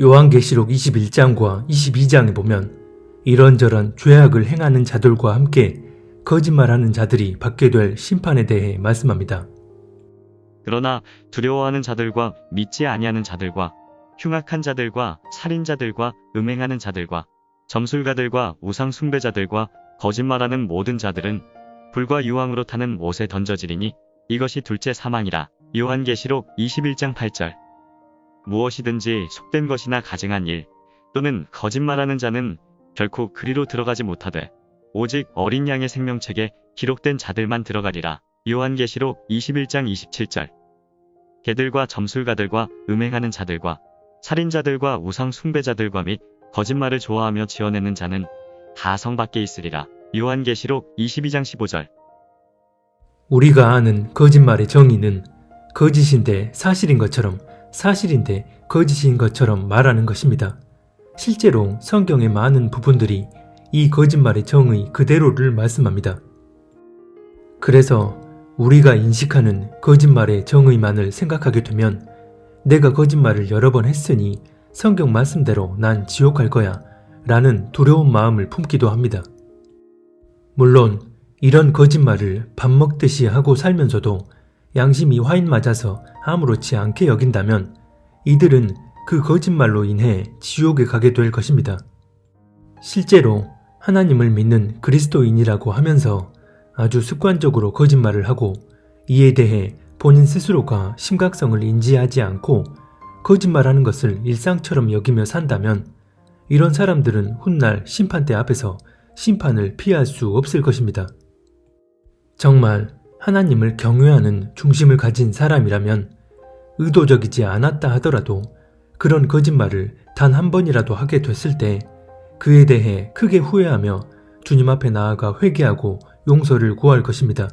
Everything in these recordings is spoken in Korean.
요한계시록 21장과 22장에 보면 이런저런 죄악을 행하는 자들과 함께 거짓말하는 자들이 받게 될 심판에 대해 말씀합니다. 그러나 두려워하는 자들과 믿지 아니하는 자들과 흉악한 자들과 살인자들과 음행하는 자들과 점술가들과 우상 숭배자들과 거짓말하는 모든 자들은 불과 유황으로 타는 못에 던져지리니 이것이 둘째 사망이라. 요한계시록 21장 8절. 무엇이든지 속된 것이나 가증한 일 또는 거짓말하는 자는 결코 그리로 들어가지 못하되 오직 어린 양의 생명책에 기록된 자들만 들어가리라. 요한계시록 21장 27절. 개들과 점술가들과 음행하는 자들과 살인자들과 우상 숭배자들과 및 거짓말을 좋아하며 지어내는 자는 다 성 밖에 있으리라. 요한계시록 22장 15절. 우리가 아는 거짓말의 정의는 거짓인데 사실인 것처럼, 사실인데 거짓인 것처럼 말하는 것입니다. 실제로 성경의 많은 부분들이 이 거짓말의 정의 그대로를 말씀합니다. 그래서 우리가 인식하는 거짓말의 정의만을 생각하게 되면 내가 거짓말을 여러 번 했으니 성경 말씀대로 난 지옥 갈 거야 라는 두려운 마음을 품기도 합니다. 물론 이런 거짓말을 밥 먹듯이 하고 살면서도 양심이 화인 맞아서 아무렇지 않게 여긴다면 이들은 그 거짓말로 인해 지옥에 가게 될 것입니다. 실제로 하나님을 믿는 그리스도인이라고 하면서 아주 습관적으로 거짓말을 하고 이에 대해 본인 스스로가 심각성을 인지하지 않고 거짓말하는 것을 일상처럼 여기며 산다면 이런 사람들은 훗날 심판대 앞에서 심판을 피할 수 없을 것입니다. 정말 하나님을 경외하는 중심을 가진 사람이라면 의도적이지 않았다 하더라도 그런 거짓말을 단 한 번이라도 하게 됐을 때 그에 대해 크게 후회하며 주님 앞에 나아가 회개하고 용서를 구할 것입니다.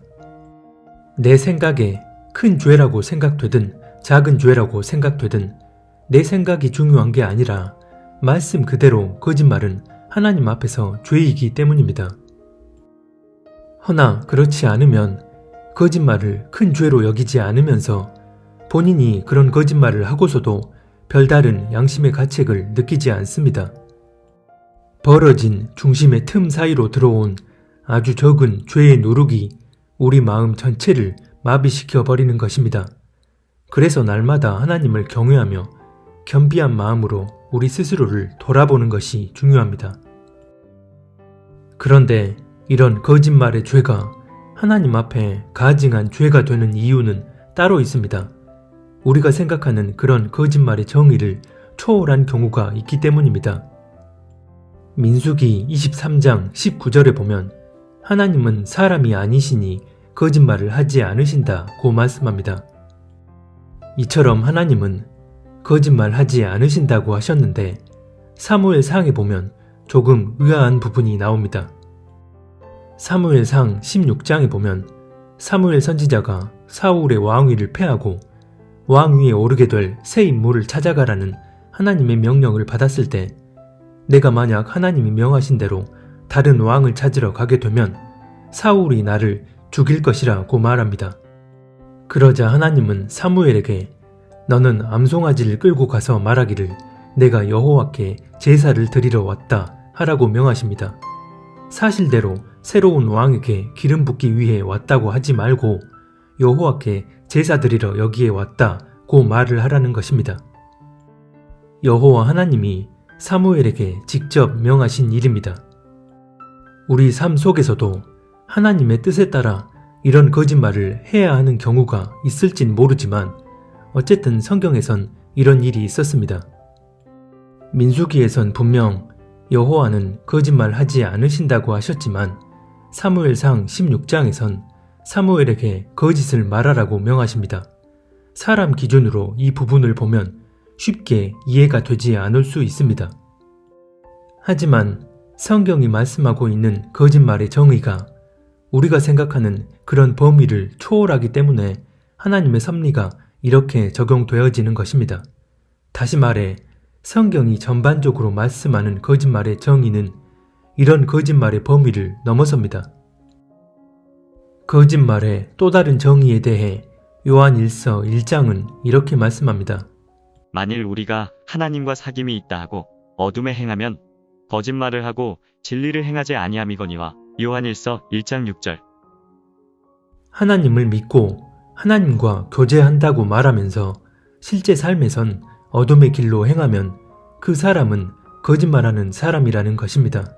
내 생각에 큰 죄라고 생각되든 작은 죄라고 생각되든 내 생각이 중요한 게 아니라 말씀 그대로 거짓말은 하나님 앞에서 죄이기 때문입니다. 허나 그렇지 않으면 거짓말을 큰 죄로 여기지 않으면서 본인이 그런 거짓말을 하고서도 별다른 양심의 가책을 느끼지 않습니다. 벌어진 중심의 틈 사이로 들어온 아주 적은 죄의 누룩이 우리 마음 전체를 마비시켜 버리는 것입니다. 그래서 날마다 하나님을 경외하며 겸비한 마음으로 우리 스스로를 돌아보는 것이 중요합니다. 그런데 이런 거짓말의 죄가 하나님 앞에 가증한 죄가 되는 이유는 따로 있습니다. 우리가 생각하는 그런 거짓말의 정의를 초월한 경우가 있기 때문입니다. 민수기 23장 19절에 보면 하나님은 사람이 아니시니 거짓말을 하지 않으신다고 말씀합니다. 이처럼 하나님은 거짓말하지 않으신다고 하셨는데 사무엘상에 보면 조금 의아한 부분이 나옵니다. 사무엘상 16장에 보면 사무엘 선지자가 사울의 왕위를 패하고 왕위에 오르게 될 새 인물을 찾아가라는 하나님의 명령을 받았을 때 내가 만약 하나님이 명하신 대로 다른 왕을 찾으러 가게 되면 사울이 나를 죽일 것이라고 말합니다. 그러자 하나님은 사무엘에게 너는 암송아지를 끌고 가서 말하기를 내가 여호와께 제사를 드리러 왔다 하라고 명하십니다. 사실대로 새로운 왕에게 기름 붓기 위해 왔다고 하지 말고 여호와께 제사 드리러 여기에 왔다고 말을 하라는 것입니다. 여호와 하나님이 사무엘에게 직접 명하신 일입니다. 우리 삶 속에서도 하나님의 뜻에 따라 이런 거짓말을 해야 하는 경우가 있을진 모르지만 어쨌든 성경에선 이런 일이 있었습니다. 민수기에선 분명 여호와는 거짓말하지 않으신다고 하셨지만 사무엘상 16장에선 사무엘에게 거짓을 말하라고 명하십니다. 사람 기준으로 이 부분을 보면 쉽게 이해가 되지 않을 수 있습니다. 하지만 성경이 말씀하고 있는 거짓말의 정의가 우리가 생각하는 그런 범위를 초월하기 때문에 하나님의 섭리가 이렇게 적용되어지는 것입니다. 다시 말해 성경이 전반적으로 말씀하는 거짓말의 정의는 이런 거짓말의 범위를 넘어섭니다. 거짓말의 또 다른 정의에 대해 요한 1서 1장은 이렇게 말씀합니다. 만일 우리가 하나님과 사귐이 있다 하고 어둠에 행하면 거짓말을 하고 진리를 행하지 아니함이거니와. 요한일서 1장 6절. 하나님을 믿고 하나님과 교제한다고 말하면서 실제 삶에선 어둠의 길로 행하면 그 사람은 거짓말하는 사람이라는 것입니다.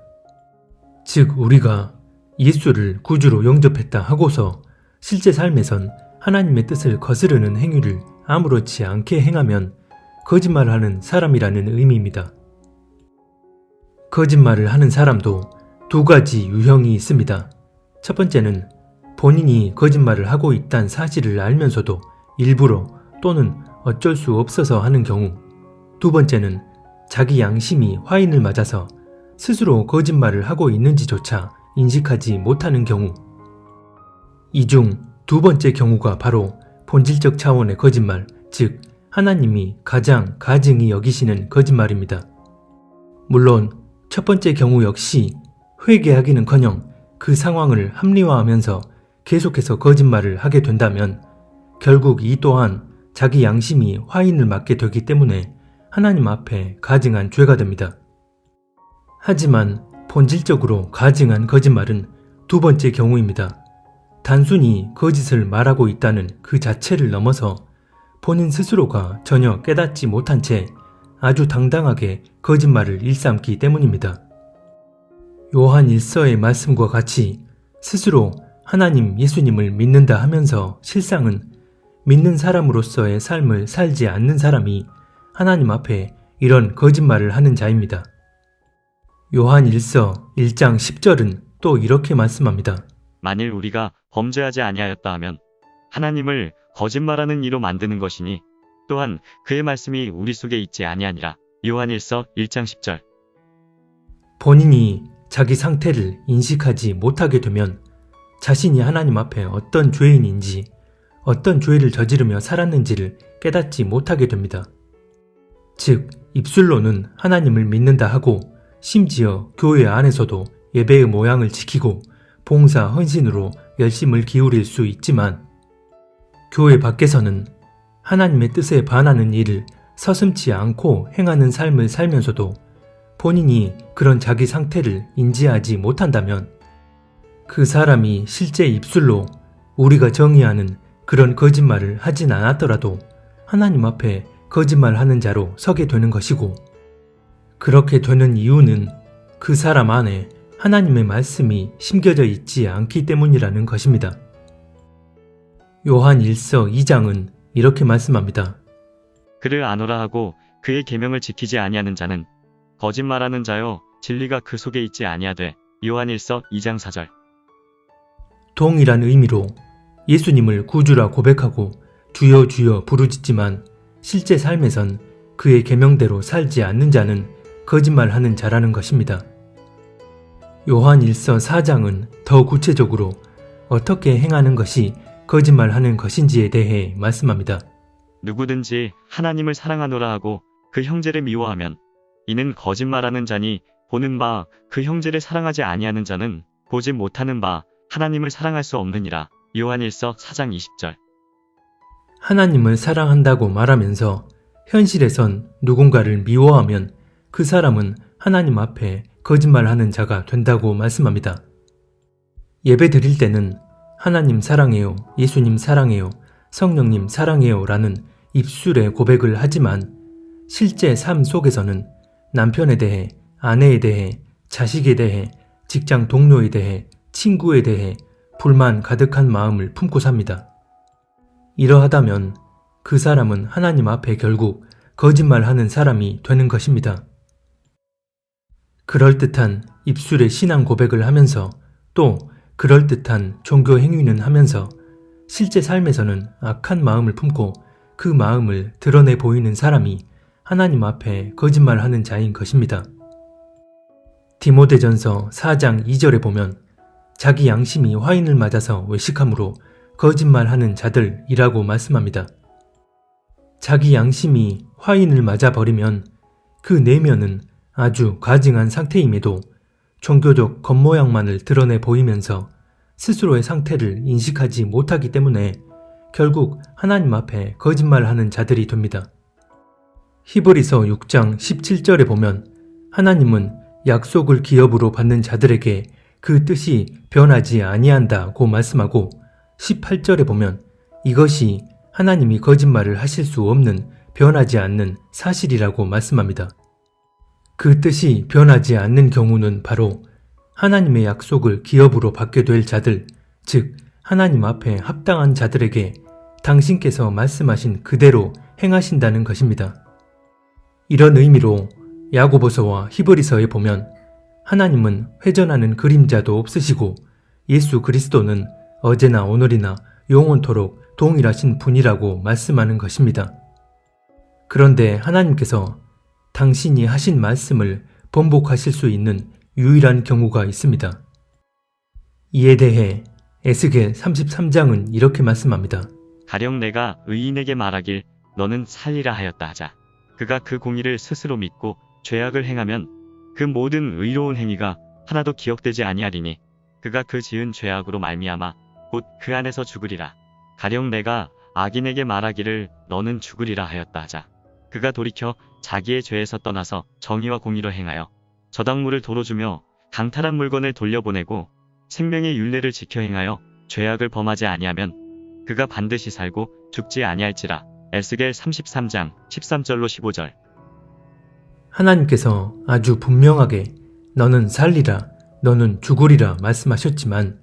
즉 우리가 예수를 구주로 영접했다 하고서 실제 삶에선 하나님의 뜻을 거스르는 행위를 아무렇지 않게 행하면 거짓말하는 사람이라는 의미입니다. 거짓말을 하는 사람도 두 가지 유형이 있습니다. 첫 번째는 본인이 거짓말을 하고 있다는 사실을 알면서도 일부러 또는 어쩔 수 없어서 하는 경우, 두 번째는 자기 양심이 화인을 맞아서 스스로 거짓말을 하고 있는지조차 인식하지 못하는 경우, 이 중 두 번째 경우가 바로 본질적 차원의 거짓말, 즉 하나님이 가장 가증히 여기시는 거짓말입니다. 물론 첫 번째 경우 역시 회개하기는커녕 그 상황을 합리화하면서 계속해서 거짓말을 하게 된다면 결국 이 또한 자기 양심이 화인을 맞게 되기 때문에 하나님 앞에 가증한 죄가 됩니다. 하지만 본질적으로 가증한 거짓말은 두 번째 경우입니다. 단순히 거짓을 말하고 있다는 그 자체를 넘어서 본인 스스로가 전혀 깨닫지 못한 채 아주 당당하게 거짓말을 일삼기 때문입니다. 요한 1서의 말씀과 같이 스스로 하나님 예수님을 믿는다 하면서 실상은 믿는 사람으로서의 삶을 살지 않는 사람이 하나님 앞에 이런 거짓말을 하는 자입니다. 요한 1서 1장 10절은 또 이렇게 말씀합니다. 만일 우리가 범죄하지 아니하였다 하면 하나님을 거짓말하는 이로 만드는 것이니 또한 그의 말씀이 우리 속에 있지 아니하니라. 요한일서 1장 10절. 본인이 자기 상태를 인식하지 못하게 되면 자신이 하나님 앞에 어떤 죄인인지, 어떤 죄를 저지르며 살았는지를 깨닫지 못하게 됩니다. 즉, 입술로는 하나님을 믿는다 하고 심지어 교회 안에서도 예배의 모양을 지키고 봉사 헌신으로 열심을 기울일 수 있지만 교회 밖에서는 하나님의 뜻에 반하는 일을 서슴지 않고 행하는 삶을 살면서도 본인이 그런 자기 상태를 인지하지 못한다면 그 사람이 실제 입술로 우리가 정의하는 그런 거짓말을 하진 않았더라도 하나님 앞에 거짓말하는 자로 서게 되는 것이고, 그렇게 되는 이유는 그 사람 안에 하나님의 말씀이 심겨져 있지 않기 때문이라는 것입니다. 요한 1서 2장은 이렇게 말씀합니다. 그를 아노라 하고 그의 계명을 지키지 아니하는 자는 거짓말하는 자요 진리가 그 속에 있지 아니하되. 요한일서 2장 4절. 동일한 의미로 예수님을 구주라 고백하고 주여 주여 부르짖지만 실제 삶에선 그의 계명대로 살지 않는 자는 거짓말하는 자라는 것입니다. 요한 1서 4장은 더 구체적으로 어떻게 행하는 것이 거짓말하는 것인지에 대해 말씀합니다. 누구든지 하나님을 사랑하노라 하고 그 형제를 미워하면 이는 거짓말하는 자니 보는 바 그 형제를 사랑하지 아니하는 자는 보지 못하는 바 하나님을 사랑할 수 없느니라. 요한일서 4장 20절. 하나님을 사랑한다고 말하면서 현실에선 누군가를 미워하면 그 사람은 하나님 앞에 거짓말하는 자가 된다고 말씀합니다. 예배 드릴 때는 하나님 사랑해요, 예수님 사랑해요, 성령님 사랑해요 라는 입술의 고백을 하지만 실제 삶 속에서는 남편에 대해, 아내에 대해, 자식에 대해, 직장 동료에 대해, 친구에 대해 불만 가득한 마음을 품고 삽니다. 이러하다면 그 사람은 하나님 앞에 결국 거짓말하는 사람이 되는 것입니다. 그럴듯한 입술의 신앙 고백을 하면서 또 그럴듯한 종교 행위는 하면서 실제 삶에서는 악한 마음을 품고 그 마음을 드러내 보이는 사람이 하나님 앞에 거짓말하는 자인 것입니다. 디모데전서 4장 2절에 보면 자기 양심이 화인을 맞아서 외식함으로 거짓말하는 자들이라고 말씀합니다. 자기 양심이 화인을 맞아 버리면 그 내면은 아주 가증한 상태임에도 종교적 겉모양만을 드러내 보이면서 스스로의 상태를 인식하지 못하기 때문에 결국 하나님 앞에 거짓말하는 자들이 됩니다. 히브리서 6장 17절에 보면 하나님은 약속을 기업으로 받는 자들에게 그 뜻이 변하지 아니한다고 말씀하고 18절에 보면 이것이 하나님이 거짓말을 하실 수 없는 변하지 않는 사실이라고 말씀합니다. 그 뜻이 변하지 않는 경우는 바로 하나님의 약속을 기업으로 받게 될 자들, 즉 하나님 앞에 합당한 자들에게 당신께서 말씀하신 그대로 행하신다는 것입니다. 이런 의미로 야고보서와 히브리서에 보면 하나님은 회전하는 그림자도 없으시고 예수 그리스도는 어제나 오늘이나 영원토록 동일하신 분이라고 말씀하는 것입니다. 그런데 하나님께서 당신이 하신 말씀을 번복하실 수 있는 유일한 경우가 있습니다. 이에 대해 에스겔 33장은 이렇게 말씀합니다. 가령 내가 의인에게 말하길 너는 살리라 하였다 하자. 그가 그 공의를 스스로 믿고 죄악을 행하면 그 모든 의로운 행위가 하나도 기억되지 아니하리니 그가 그 지은 죄악으로 말미암아 곧 그 안에서 죽으리라. 가령 내가 악인에게 말하기를 너는 죽으리라 하였다 하자. 그가 돌이켜 자기의 죄에서 떠나서 정의와 공의로 행하여 저당물을 도로 주며 강탈한 물건을 돌려보내고 생명의 율례를 지켜 행하여 죄악을 범하지 아니하면 그가 반드시 살고 죽지 아니할지라. 에스겔 33장 13절로 15절. 하나님께서 아주 분명하게 너는 살리라, 너는 죽으리라 말씀하셨지만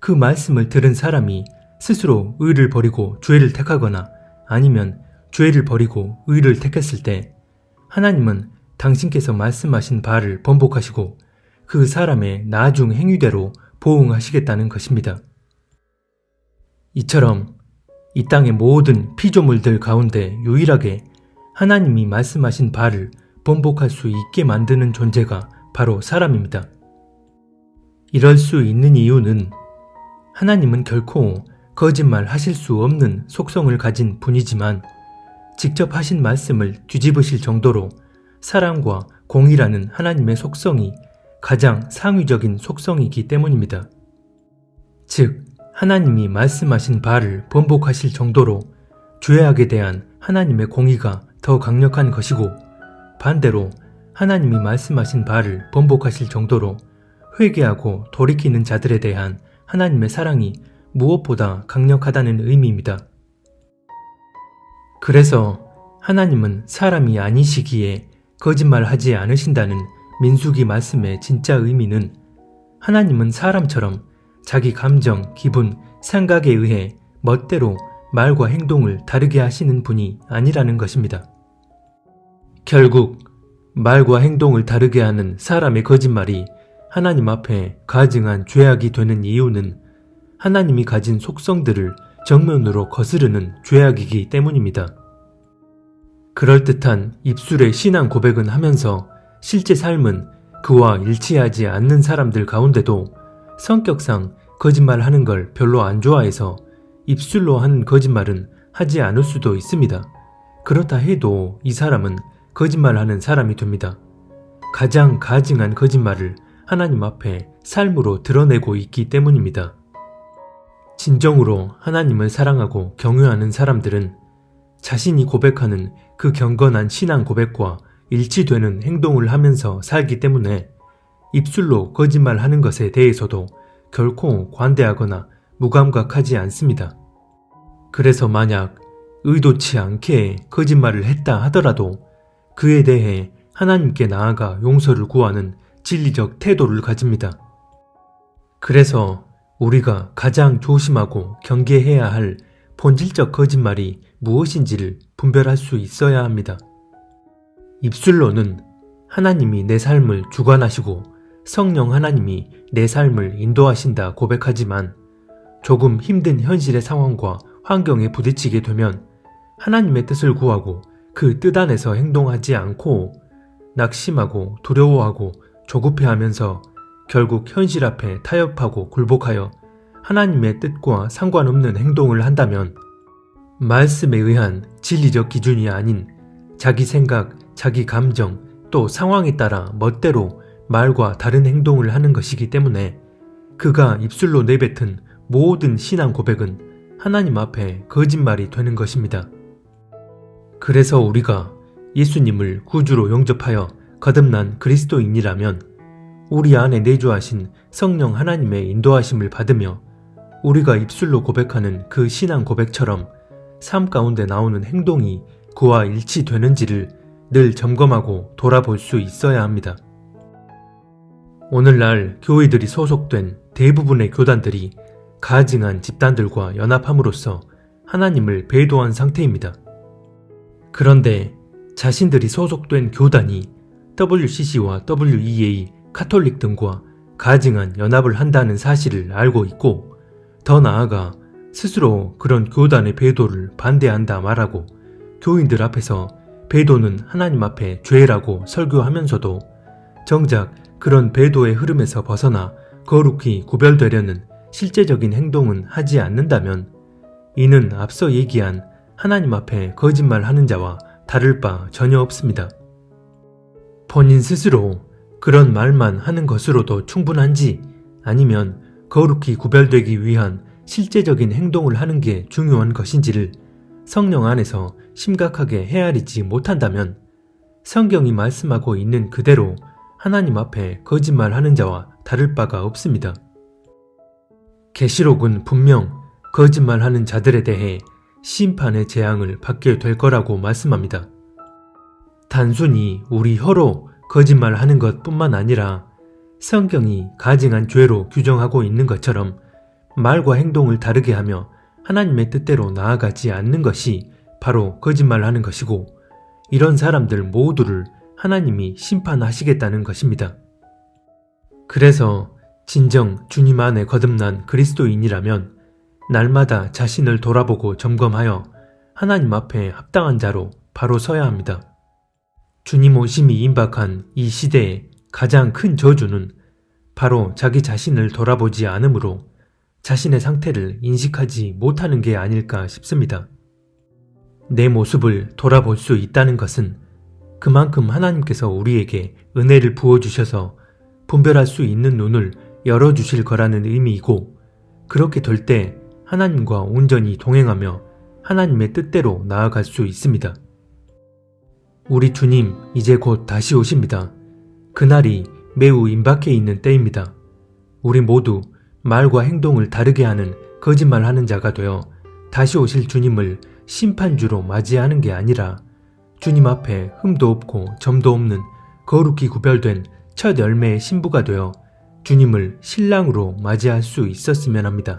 그 말씀을 들은 사람이 스스로 의를 버리고 죄를 택하거나 아니면 죄를 버리고 의를 택했을 때 하나님은 당신께서 말씀하신 바를 번복하시고 그 사람의 나중 행위대로 보응하시겠다는 것입니다. 이처럼 이 땅의 모든 피조물들 가운데 유일하게 하나님이 말씀하신 바를 번복할 수 있게 만드는 존재가 바로 사람입니다. 이럴 수 있는 이유는 하나님은 결코 거짓말 하실 수 없는 속성을 가진 분이지만 직접 하신 말씀을 뒤집으실 정도로 사랑과 공의라는 하나님의 속성이 가장 상위적인 속성이기 때문입니다. 즉, 하나님이 말씀하신 바를 번복하실 정도로 죄악에 대한 하나님의 공의가 더 강력한 것이고 반대로 하나님이 말씀하신 바를 번복하실 정도로 회개하고 돌이키는 자들에 대한 하나님의 사랑이 무엇보다 강력하다는 의미입니다. 그래서 하나님은 사람이 아니시기에 거짓말하지 않으신다는 민수기 말씀의 진짜 의미는 하나님은 사람처럼 자기 감정, 기분, 생각에 의해 멋대로 말과 행동을 다르게 하시는 분이 아니라는 것입니다. 결국 말과 행동을 다르게 하는 사람의 거짓말이 하나님 앞에 가증한 죄악이 되는 이유는 하나님이 가진 속성들을 정면으로 거스르는 죄악이기 때문입니다. 그럴듯한 입술의 신앙 고백은 하면서 실제 삶은 그와 일치하지 않는 사람들 가운데도 성격상 거짓말하는 걸 별로 안 좋아해서 입술로 하는 거짓말은 하지 않을 수도 있습니다. 그렇다 해도 이 사람은 거짓말하는 사람이 됩니다. 가장 가증한 거짓말을 하나님 앞에 삶으로 드러내고 있기 때문입니다. 진정으로 하나님을 사랑하고 경외하는 사람들은 자신이 고백하는 그 경건한 신앙 고백과 일치되는 행동을 하면서 살기 때문에 입술로 거짓말하는 것에 대해서도 결코 관대하거나 무감각하지 않습니다. 그래서 만약 의도치 않게 거짓말을 했다 하더라도 그에 대해 하나님께 나아가 용서를 구하는 진리적 태도를 가집니다. 그래서 우리가 가장 조심하고 경계해야 할 본질적 거짓말이 무엇인지를 분별할 수 있어야 합니다. 입술로는 하나님이 내 삶을 주관하시고 성령 하나님이 내 삶을 인도하신다 고백하지만 조금 힘든 현실의 상황과 환경에 부딪히게 되면 하나님의 뜻을 구하고 그 뜻 안에서 행동하지 않고 낙심하고 두려워하고 조급해하면서 결국 현실 앞에 타협하고 굴복하여 하나님의 뜻과 상관없는 행동을 한다면 말씀에 의한 진리적 기준이 아닌 자기 생각, 자기 감정, 또 상황에 따라 멋대로 말과 다른 행동을 하는 것이기 때문에 그가 입술로 내뱉은 모든 신앙 고백은 하나님 앞에 거짓말이 되는 것입니다. 그래서 우리가 예수님을 구주로 영접하여 거듭난 그리스도인이라면 우리 안에 내주하신 성령 하나님의 인도하심을 받으며 우리가 입술로 고백하는 그 신앙 고백처럼 삶 가운데 나오는 행동이 그와 일치되는지를 늘 점검하고 돌아볼 수 있어야 합니다. 오늘날 교회들이 소속된 대부분의 교단들이 가증한 집단들과 연합함으로써 하나님을 배도한 상태입니다. 그런데 자신들이 소속된 교단이 WCC와 WEA, 카톨릭 등과 가증한 연합을 한다는 사실을 알고 있고 더 나아가 스스로 그런 교단의 배도를 반대한다 말하고 교인들 앞에서 배도는 하나님 앞에 죄라고 설교하면서도 정작 그런 배도의 흐름에서 벗어나 거룩히 구별되려는 실제적인 행동은 하지 않는다면 이는 앞서 얘기한 하나님 앞에 거짓말하는 자와 다를 바 전혀 없습니다. 본인 스스로 그런 말만 하는 것으로도 충분한지 아니면 거룩히 구별되기 위한 실제적인 행동을 하는 게 중요한 것인지를 성령 안에서 심각하게 헤아리지 못한다면 성경이 말씀하고 있는 그대로 하나님 앞에 거짓말하는 자와 다를 바가 없습니다. 계시록은 분명 거짓말하는 자들에 대해 심판의 재앙을 받게 될 거라고 말씀합니다. 단순히 우리 혀로 거짓말하는 것뿐만 아니라 성경이 가증한 죄로 규정하고 있는 것처럼 말과 행동을 다르게 하며 하나님의 뜻대로 나아가지 않는 것이 바로 거짓말하는 것이고 이런 사람들 모두를 하나님이 심판하시겠다는 것입니다. 그래서 진정 주님 안에 거듭난 그리스도인이라면 날마다 자신을 돌아보고 점검하여 하나님 앞에 합당한 자로 바로 서야 합니다. 주님 오심이 임박한 이 시대의 가장 큰 저주는 바로 자기 자신을 돌아보지 않으므로 자신의 상태를 인식하지 못하는 게 아닐까 싶습니다. 내 모습을 돌아볼 수 있다는 것은 그만큼 하나님께서 우리에게 은혜를 부어주셔서 분별할 수 있는 눈을 열어주실 거라는 의미이고 그렇게 될 때 하나님과 온전히 동행하며 하나님의 뜻대로 나아갈 수 있습니다. 우리 주님 이제 곧 다시 오십니다. 그날이 매우 임박해 있는 때입니다. 우리 모두 말과 행동을 다르게 하는 거짓말하는 자가 되어 다시 오실 주님을 심판주로 맞이하는 게 아니라 주님 앞에 흠도 없고 점도 없는 거룩히 구별된 첫 열매의 신부가 되어 주님을 신랑으로 맞이할 수 있었으면 합니다.